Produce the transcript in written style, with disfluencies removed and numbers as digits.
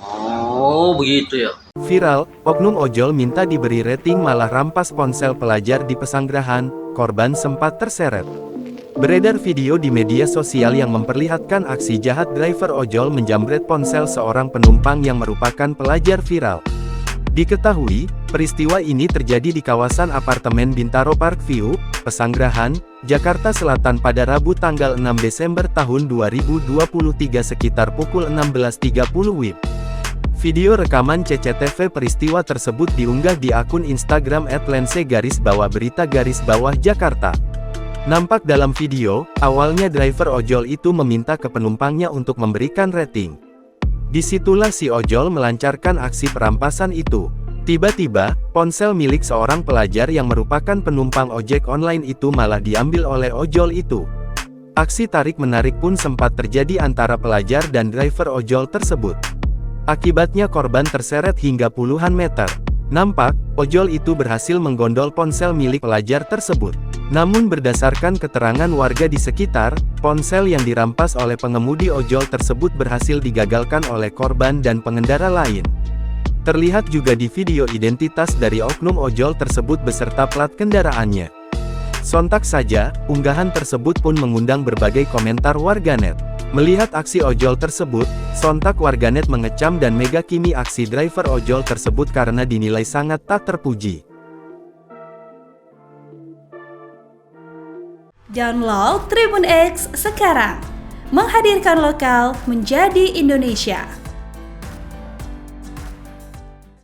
Oh, begitu ya. Viral, oknum ojol minta diberi rating malah rampas ponsel pelajar di Pesanggerahan, korban sempat terseret. Beredar video di media sosial yang memperlihatkan aksi jahat driver ojol menjamret ponsel seorang penumpang yang merupakan pelajar viral. Diketahui, peristiwa ini terjadi di kawasan apartemen Bintaro Parkview, Pesanggerahan, Jakarta Selatan pada Rabu tanggal 6 Desember tahun 2023 sekitar pukul 16.30 WIB. Video rekaman CCTV peristiwa tersebut diunggah di akun Instagram @lense_berita_Jakarta. Nampak dalam video, awalnya driver ojol itu meminta ke penumpangnya untuk memberikan rating. Disitulah si ojol melancarkan aksi perampasan itu. Tiba-tiba, ponsel milik seorang pelajar yang merupakan penumpang ojek online itu malah diambil oleh ojol itu. Aksi tarik-menarik pun sempat terjadi antara pelajar dan driver ojol tersebut. Akibatnya korban terseret hingga puluhan meter. Nampak, ojol itu berhasil menggondol ponsel milik pelajar tersebut. Namun berdasarkan keterangan warga di sekitar, ponsel yang dirampas oleh pengemudi ojol tersebut berhasil digagalkan oleh korban dan pengendara lain. Terlihat juga di video identitas dari oknum ojol tersebut beserta plat kendaraannya. Sontak saja, unggahan tersebut pun mengundang berbagai komentar warganet. Melihat aksi ojol tersebut, sontak warganet mengecam dan megakimi aksi driver ojol tersebut karena dinilai sangat tak terpuji. Download Tribun X sekarang, menghadirkan lokal menjadi Indonesia.